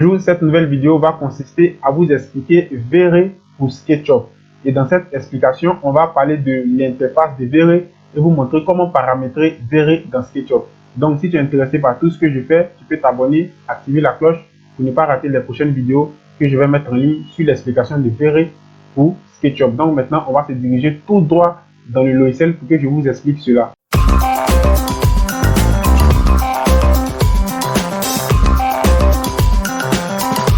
Aujourd'hui, cette nouvelle vidéo va consister à vous expliquer V-Ray pour SketchUp. Et dans cette explication, on va parler de l'interface de V-Ray et vous montrer comment paramétrer V-Ray dans SketchUp. Donc, si tu es intéressé par tout ce que je fais, tu peux t'abonner, activer la cloche pour ne pas rater les prochaines vidéos que je vais mettre en ligne sur l'explication de V-Ray pour SketchUp. Donc, maintenant, on va se diriger tout droit dans le logiciel pour que je vous explique cela.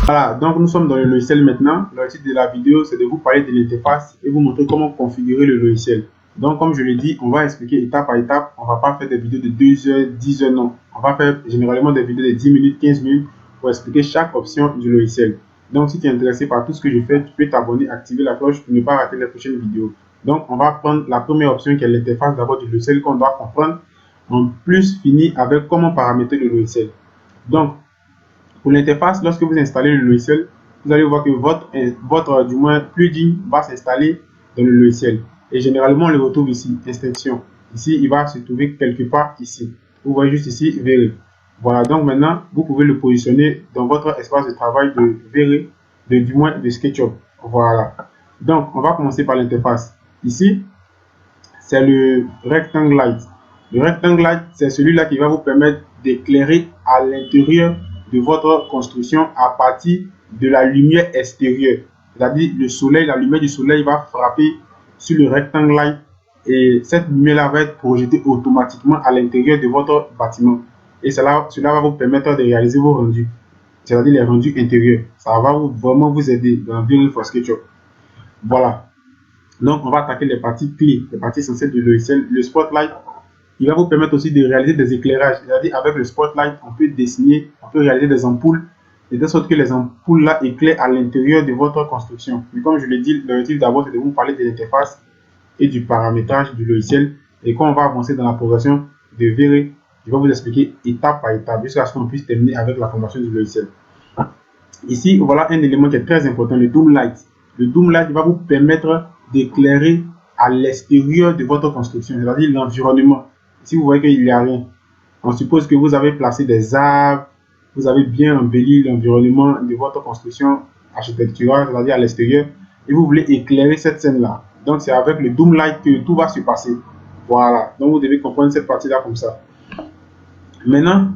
Voilà, donc nous sommes dans le logiciel maintenant. Le titre de la vidéo, c'est de vous parler de l'interface et vous montrer comment configurer le logiciel. Donc, comme je l'ai dit, on va expliquer étape par étape. On ne va pas faire des vidéos de 2 heures, 10 heures, non. On va faire généralement des vidéos de 10 minutes, 15 minutes pour expliquer chaque option du logiciel. Donc, si tu es intéressé par tout ce que je fais, tu peux t'abonner, activer la cloche pour ne pas rater les prochaines vidéos. Donc, on va prendre la première option qui est l'interface d'abord du logiciel qu'on doit comprendre. En plus, finir avec comment paramétrer le logiciel. Donc, pour l'interface, lorsque vous installez le logiciel, vous allez voir que votre du moins plugin va s'installer dans le logiciel. Et généralement, on le retrouve ici, extension. Ici, il va se trouver quelque part ici. Vous voyez juste ici, V-Ray. Voilà, donc maintenant, vous pouvez le positionner dans votre espace de travail de V-Ray, du moins de SketchUp. Voilà. Donc, on va commencer par l'interface. Ici, c'est le Rectangle Light. Le Rectangle Light, c'est celui-là qui va vous permettre d'éclairer à l'intérieur de votre construction à partir de la lumière extérieure. C'est-à-dire le soleil, la lumière du soleil va frapper sur le Rectangle Light et cette lumière-là va être projetée automatiquement à l'intérieur de votre bâtiment. Et cela va vous permettre de réaliser vos rendus, c'est-à-dire les rendus intérieurs. Ça va vraiment vous aider dans V-Ray for SketchUp. Voilà. Donc, on va attaquer les parties clés, les parties essentielles du logiciel. Le Spotlight, il va vous permettre aussi de réaliser des éclairages. C'est-à-dire, avec le Spotlight, on peut dessiner, on peut réaliser des ampoules, et de sorte que les ampoules-là éclairent à l'intérieur de votre construction. Mais comme je l'ai dit, l'objectif d'abord, c'est de vous parler de l'interface et du paramétrage du logiciel. Et quand on va avancer dans la progression de V-Ray, je vais vous expliquer étape par étape, jusqu'à ce qu'on puisse terminer avec la formation du logiciel. Ici, voilà un élément qui est très important, le Doom Light. Le Doom Light va vous permettre d'éclairer à l'extérieur de votre construction, c'est-à-dire l'environnement. Si vous voyez qu'il n'y a rien, on suppose que vous avez placé des arbres, vous avez bien embelli l'environnement de votre construction architecturale, c'est-à-dire à l'extérieur, et vous voulez éclairer cette scène-là. Donc, c'est avec le Doom Light que tout va se passer. Voilà, donc vous devez comprendre cette partie-là comme ça. Maintenant,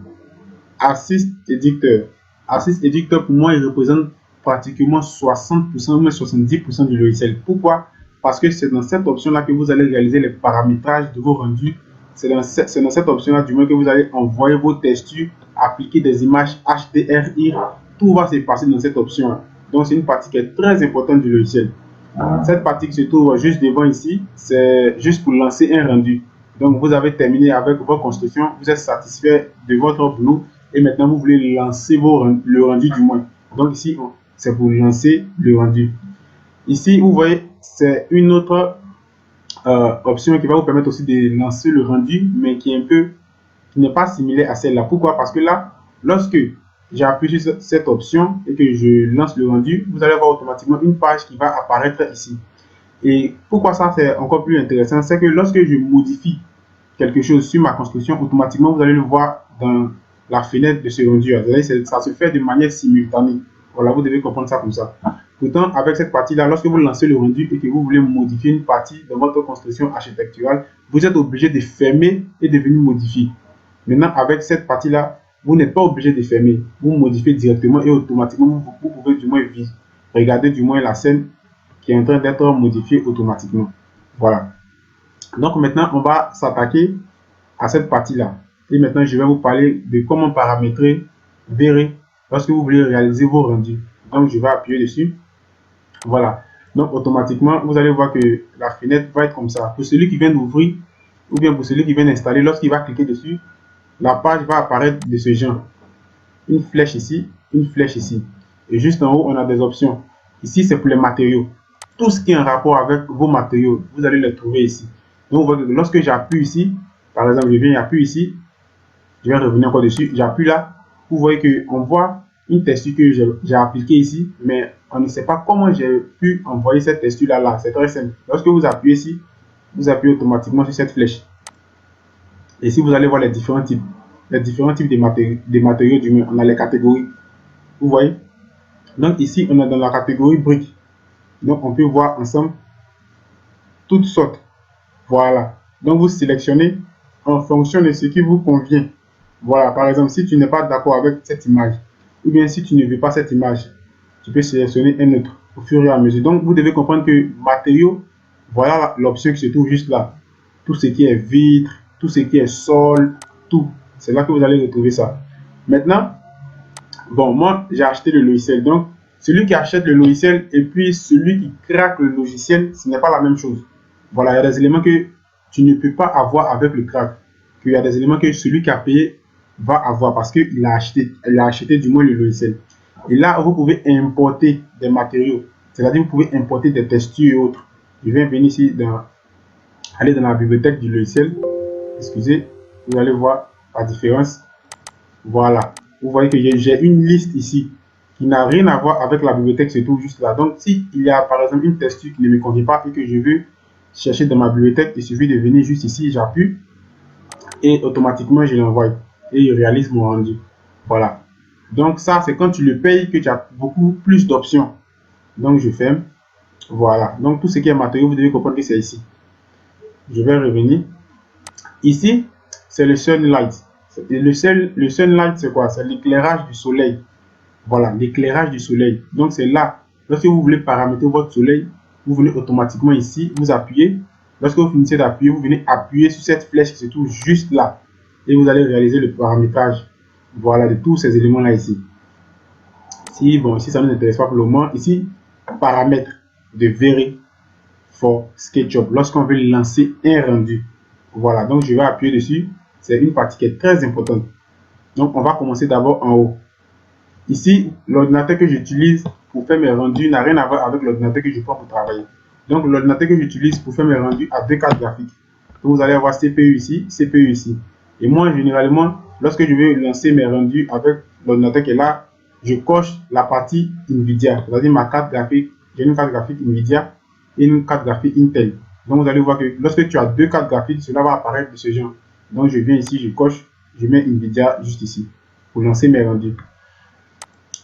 Assist Editor. Assist Editor, pour moi, il représente pratiquement 60% ou même 70% du logiciel. Pourquoi? Parce que c'est dans cette option-là que vous allez réaliser les paramétrages de vos rendus. C'est dans cette option-là, du moins, que vous allez envoyer vos textures, appliquer des images HDRI. Tout va se passer dans cette option-là. Donc, c'est une partie qui est très importante du logiciel. Cette partie qui se trouve juste devant ici, c'est juste pour lancer un rendu. Donc, vous avez terminé avec votre construction, vous êtes satisfait de votre boulot et maintenant vous voulez lancer le rendu du moins. Donc, ici, c'est pour lancer le rendu. Ici, vous voyez, c'est une autre option qui va vous permettre aussi de lancer le rendu, mais qui n'est pas similaire à celle-là. Pourquoi? Parce que là, lorsque j'appuie sur cette option et que je lance le rendu, vous allez voir automatiquement une page qui va apparaître ici. Et pourquoi ça c'est encore plus intéressant, c'est que lorsque je modifie quelque chose sur ma construction, automatiquement vous allez le voir dans la fenêtre de ce rendu. Ça se fait de manière simultanée. Voilà, vous devez comprendre ça comme ça. Pourtant, avec cette partie-là, lorsque vous lancez le rendu et que vous voulez modifier une partie de votre construction architecturale, vous êtes obligé de fermer et de venir modifier. Maintenant, avec cette partie-là, vous n'êtes pas obligé de fermer. Vous modifiez directement et automatiquement, vous pouvez du moins regarder du moins la scène qui est en train d'être modifiée automatiquement. Voilà. Donc maintenant, on va s'attaquer à cette partie-là. Et maintenant, je vais vous parler de comment paramétrer V-Ray lorsque vous voulez réaliser vos rendus. Donc, je vais appuyer dessus. Voilà. Donc, automatiquement, vous allez voir que la fenêtre va être comme ça. Pour celui qui vient d'ouvrir, ou bien pour celui qui vient d'installer, lorsqu'il va cliquer dessus, la page va apparaître de ce genre. Une flèche ici, une flèche ici. Et juste en haut, on a des options. Ici, c'est pour les matériaux. Tout ce qui est en rapport avec vos matériaux, vous allez les trouver ici. Donc, lorsque j'appuie ici, par exemple, je viens et appuie ici, je vais revenir encore dessus, j'appuie là, vous voyez qu'on voit une texture que j'ai appliquée ici, mais on ne sait pas comment j'ai pu envoyer cette texture là. C'est très simple. Lorsque vous appuyez ici, vous appuyez automatiquement sur cette flèche. Et ici, vous allez voir les différents types de matériaux, du moins, on a les catégories. Vous voyez? Donc ici, on est dans la catégorie briques. Donc on peut voir ensemble toutes sortes. Voilà. Donc vous sélectionnez en fonction de ce qui vous convient. Voilà. Par exemple, si tu n'es pas d'accord avec cette image, ou bien si tu ne veux pas cette image, tu peux sélectionner un autre au fur et à mesure. Donc vous devez comprendre que matériaux, voilà l'option qui se trouve juste là. Tout ce qui est vitre, tout ce qui est sol, tout. C'est là que vous allez retrouver ça. Maintenant, bon, moi j'ai acheté le logiciel. Donc celui qui achète le logiciel et puis celui qui craque le logiciel, ce n'est pas la même chose. Voilà, il y a des éléments que tu ne peux pas avoir avec le crack. Il y a des éléments que celui qui a payé va avoir parce qu'il a acheté du moins le logiciel. Et là, vous pouvez importer des matériaux. C'est-à-dire, vous pouvez importer des textures et autres. Je vais venir ici, aller dans la bibliothèque du logiciel. Excusez, vous allez voir la différence. Voilà. Vous voyez que j'ai une liste ici qui n'a rien à voir avec la bibliothèque, c'est tout juste là. Donc, s'il y a par exemple une texture qui ne me convient pas et que je veux chercher dans ma bibliothèque, il suffit de venir juste ici, j'appuie et automatiquement je l'envoie et il réalise mon rendu. Voilà. Donc, ça, c'est quand tu le payes que tu as beaucoup plus d'options. Donc, je ferme. Voilà. Donc, tout ce qui est matériaux, vous devez comprendre que c'est ici. Je vais revenir. Ici, c'est le sunlight. Le sunlight, c'est quoi? C'est l'éclairage du soleil. Voilà, l'éclairage du soleil. Donc, c'est là. Lorsque vous voulez paramétrer votre soleil, vous venez automatiquement ici, vous appuyez. Lorsque vous finissez d'appuyer, vous venez appuyer sur cette flèche qui se trouve juste là. Et vous allez réaliser le paramétrage. Voilà, de tous ces éléments-là ici. Si, bon, si ça ne nous intéresse pas pour le moment, ici, paramètres de Very for SketchUp. Lorsqu'on veut lancer un rendu. Voilà, donc je vais appuyer dessus. C'est une partie qui est très importante. Donc, on va commencer d'abord en haut. Ici, l'ordinateur que j'utilise pour faire mes rendus n'a rien à voir avec l'ordinateur que je prends pour travailler. Donc, l'ordinateur que j'utilise pour faire mes rendus a deux cartes graphiques. Donc, vous allez avoir CPU ici, CPU ici. Et moi, généralement, lorsque je vais lancer mes rendus avec l'ordinateur qui est là, je coche la partie NVIDIA. C'est-à-dire ma carte graphique, j'ai une carte graphique NVIDIA et une carte graphique Intel. Donc, vous allez voir que lorsque tu as deux cartes graphiques, cela va apparaître de ce genre. Donc, je viens ici, je coche, je mets NVIDIA juste ici pour lancer mes rendus.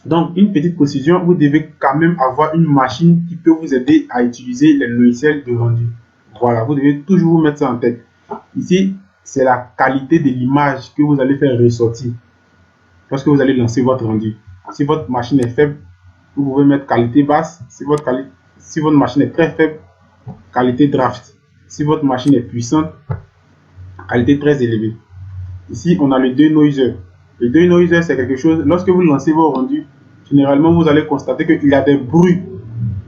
Donc, une petite précision, vous devez quand même avoir une machine qui peut vous aider à utiliser les logiciels de rendu. Voilà, vous devez toujours mettre ça en tête. Ici, c'est la qualité de l'image que vous allez faire ressortir lorsque vous allez lancer votre rendu. Si votre machine est faible, vous pouvez mettre qualité basse. Si votre machine est très faible, qualité draft. Si votre machine est puissante, qualité très élevée. Ici, on a le denoiser. Le denoiser, c'est quelque chose, lorsque vous lancez vos rendus, généralement, vous allez constater qu'il y a des bruits,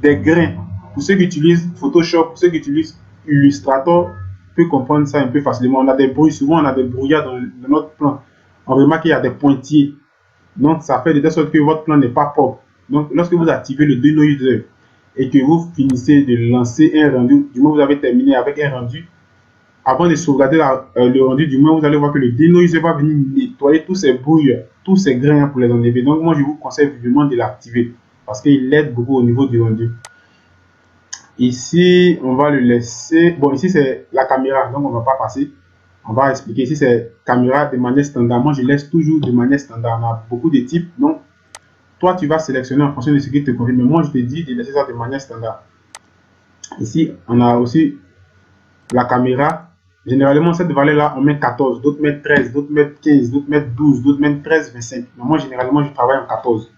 des grains. Pour ceux qui utilisent Photoshop, pour ceux qui utilisent Illustrator, peut comprendre ça un peu facilement. On a des bruits, souvent on a des brouillards dans notre plan. On remarque qu'il y a des pointillés. Donc, ça fait de telle sorte que votre plan n'est pas propre. Donc, lorsque vous activez le denoiser et que vous finissez de lancer un rendu, du moins vous avez terminé avec un rendu, avant de sauvegarder le rendu, du moins vous allez voir que le denoiser va venir nettoyer tous ces brouilles, tous ces grains pour les enlever. Donc moi je vous conseille vivement de l'activer parce qu'il aide beaucoup au niveau du rendu. Ici on va le laisser, bon ici c'est la caméra, donc on ne va pas passer. On va expliquer, ici c'est caméra de manière standard. Moi je laisse toujours de manière standard, on a beaucoup de types. Donc toi tu vas sélectionner en fonction de ce qui te convient, mais moi je te dis de laisser ça de manière standard. Ici on a aussi la caméra. Généralement, cette valeur-là, on met 14, d'autres mettent 13, d'autres mettent 15, d'autres mettent 12, d'autres mettent 13, 25. Mais moi, généralement, je travaille en 14.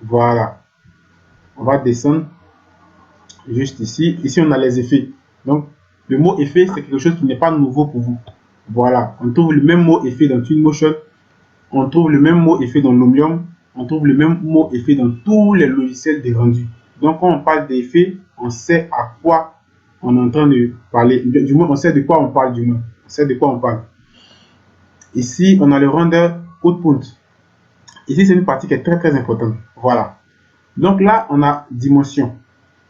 Voilà. On va descendre juste ici. Ici, on a les effets. Donc, le mot effet, c'est quelque chose qui n'est pas nouveau pour vous. Voilà. On trouve le même mot effet dans Twinmotion. On trouve le même mot effet dans Lumion. On trouve le même mot effet dans tous les logiciels de rendu. Donc, quand on parle d'effet, on sait à quoi on est en train de parler. Du moins, on sait de quoi on parle, du moins. On sait de quoi on parle. Ici, on a le render output. Ici, c'est une partie qui est très, très importante. Voilà. Donc là, on a dimension.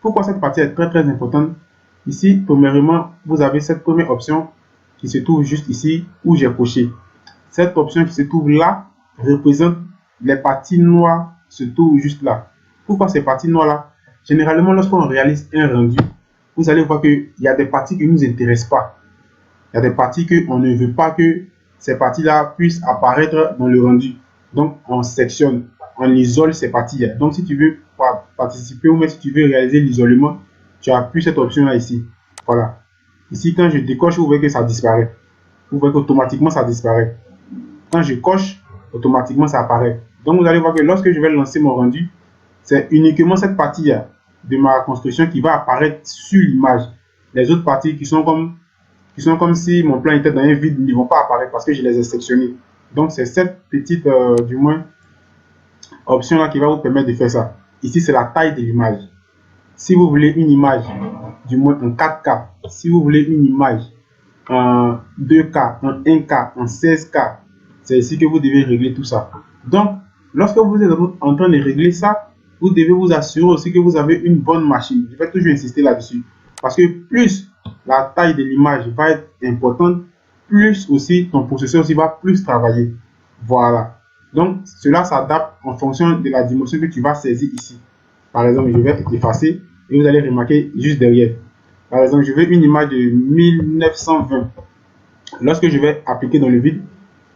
Pourquoi cette partie est très, très importante? Ici, premièrement, vous avez cette première option qui se trouve juste ici, où j'ai coché. Cette option qui se trouve là représente les parties noires qui se trouvent juste là. Pourquoi ces parties noires-là? Généralement, lorsqu'on réalise un rendu, vous allez voir qu'il y a des parties qui ne nous intéressent pas. Il y a des parties qu'on ne veut pas que ces parties-là puissent apparaître dans le rendu. Donc, on sectionne. on isole ces parties. Donc, si tu veux participer ou même si tu veux réaliser l'isolement, tu appuies cette option-là ici. Voilà. Ici, quand je décoche, vous voyez que ça disparaît. Vous voyez qu'automatiquement, ça disparaît. Quand je coche, automatiquement, ça apparaît. Donc, vous allez voir que lorsque je vais lancer mon rendu, c'est uniquement cette partie de ma construction qui va apparaître sur l'image. Les autres parties qui sont comme si mon plan était dans un vide ne vont pas apparaître parce que je les ai sectionnés. Donc, c'est cette petite, du moins, option là qui va vous permettre de faire ça. Ici, c'est la taille de l'image. Si vous voulez une image, du moins en 4K, si vous voulez une image en 2K, en 1K, en 16K, c'est ici que vous devez régler tout ça. Donc, lorsque vous êtes en train de régler ça, vous devez vous assurer aussi que vous avez une bonne machine. Je vais toujours insister là-dessus. Parce que plus la taille de l'image va être importante, plus aussi ton processeur aussi va plus travailler. Voilà. Donc, cela s'adapte en fonction de la dimension que tu vas saisir ici. Par exemple, je vais effacer et vous allez remarquer juste derrière. Par exemple, je veux une image de 1920. Lorsque je vais appliquer dans le vide,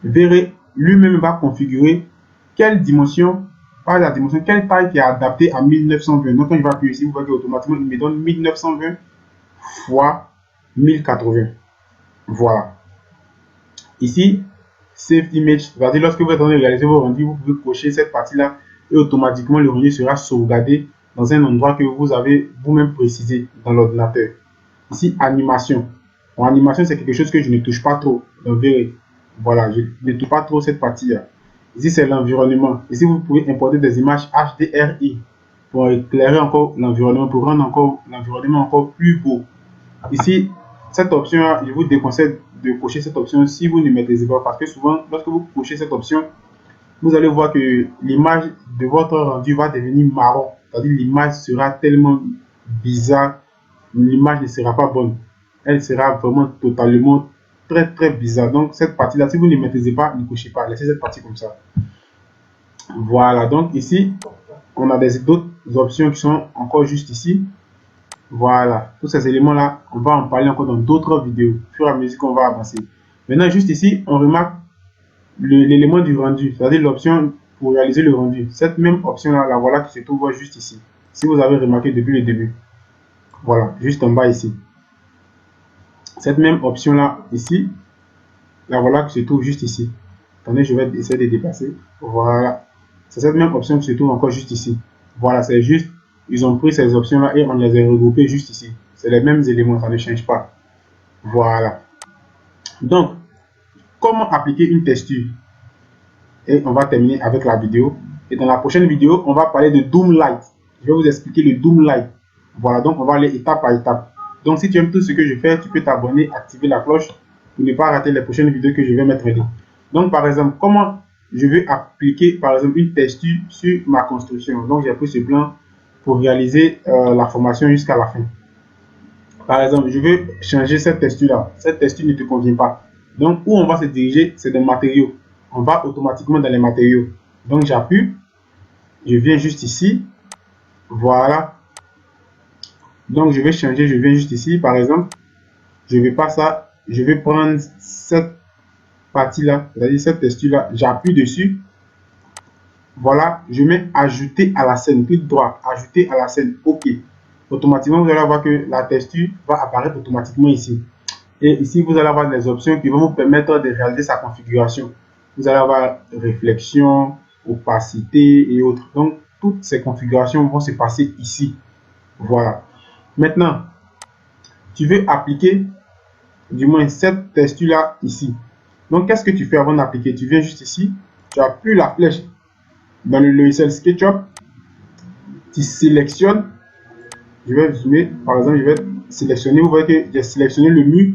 verrez, lui-même va configurer quelle dimension, pas la dimension, quelle taille qui est adaptée à 1920. Donc, quand je vais appuyer ici, vous voyez qu'automatiquement, il me donne 1920 fois 1080. Voilà. Ici, Save Image, c'est-à-dire lorsque vous êtes en train de réaliser vos rendus, vous pouvez cocher cette partie-là et automatiquement le rendu sera sauvegardé dans un endroit que vous avez vous-même précisé dans l'ordinateur. Ici, animation. En animation, c'est quelque chose que je ne touche pas trop. Donc, voilà, je ne touche pas trop cette partie-là. Ici, c'est l'environnement. Ici, vous pouvez importer des images HDRI pour éclairer encore l'environnement, pour rendre encore l'environnement encore plus beau. Ici, cette option, je vous déconseille de cocher cette option si vous ne maîtrisez pas, parce que souvent, lorsque vous cochez cette option, vous allez voir que l'image de votre rendu va devenir marron. C'est-à-dire l'image sera tellement bizarre, l'image ne sera pas bonne. Elle sera vraiment totalement très bizarre. Donc cette partie-là, si vous ne maîtrisez pas, ne cochez pas. Laissez cette partie comme ça. Voilà, donc ici, on a d'autres options qui sont encore juste ici. Voilà, tous ces éléments-là, on va en parler encore dans d'autres vidéos, au fur et à mesure qu'on va avancer. Maintenant, juste ici, on remarque l'élément du rendu, c'est-à-dire l'option pour réaliser le rendu. Cette même option-là, la voilà qui se trouve juste ici. Si vous avez remarqué depuis le début. Voilà, juste en bas ici. Cette même option-là, ici, la voilà qui se trouve juste ici. Attendez, je vais essayer de déplacer. Voilà. C'est cette même option qui se trouve encore juste ici. Voilà, c'est juste, ils ont pris ces options-là et on les a regroupées juste ici. C'est les mêmes éléments, ça ne change pas. Voilà. Donc, comment appliquer une texture? Et on va terminer avec la vidéo. Et dans la prochaine vidéo, on va parler de Doomlight. Je vais vous expliquer le Doomlight. Voilà, donc on va aller étape par étape. Donc si tu aimes tout ce que je fais, tu peux t'abonner, activer la cloche pour ne pas rater les prochaines vidéos que je vais mettre en ligne. Donc par exemple, comment je vais appliquer par exemple une texture sur ma construction. Donc j'ai pris ce plan pour réaliser la formation jusqu'à la fin. Par exemple, je veux changer cette texture-là. Cette texture ne te convient pas. Donc où on va se diriger, c'est dans matériaux. On va automatiquement dans les matériaux. Donc j'appuie, je viens juste ici. Voilà. Donc je vais changer, je viens juste ici. Par exemple, je vais pas ça. Je vais prendre cette partie-là, c'est-à-dire cette texture-là. J'appuie dessus. Voilà, je mets ajouter à la scène. Clic droit, ajouter à la scène. OK. Automatiquement, vous allez voir que la texture va apparaître automatiquement ici. Et ici, vous allez avoir des options qui vont vous permettre de réaliser sa configuration. Vous allez avoir réflexion, opacité et autres. Donc, toutes ces configurations vont se passer ici. Voilà. Maintenant, tu veux appliquer du moins cette texture-là ici. Donc, qu'est-ce que tu fais avant d'appliquer? Tu viens juste ici, tu appuies la flèche dans le logiciel SketchUp, tu sélectionnes. Je vais zoomer, par exemple, je vais sélectionner. Vous voyez que j'ai sélectionné le mur.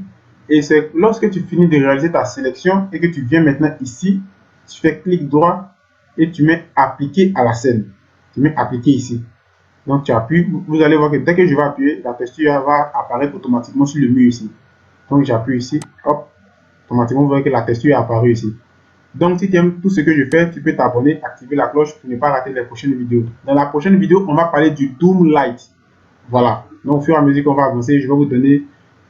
Et c'est lorsque tu finis de réaliser ta sélection et que tu viens maintenant ici, tu fais clic droit et tu mets appliquer à la scène. Tu mets appliquer ici. Donc tu appuies, vous allez voir que dès que je vais appuyer, la texture va apparaître automatiquement sur le mur ici. Donc j'appuie ici, hop, automatiquement vous voyez que la texture est apparue ici. Donc si tu aimes tout ce que je fais, tu peux t'abonner, activer la cloche pour ne pas rater les prochaines vidéos. Dans la prochaine vidéo, on va parler du Doomlight. Voilà. Donc au fur et à mesure qu'on va avancer, je vais vous donner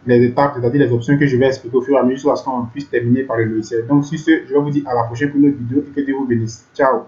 les étapes, c'est-à-dire les options que je vais expliquer au fur et à mesure, jusqu'à ce qu'on puisse terminer par le logiciel. Donc sur ce, je vais vous dire à la prochaine pour une autre vidéo et que Dieu vous bénisse. Ciao.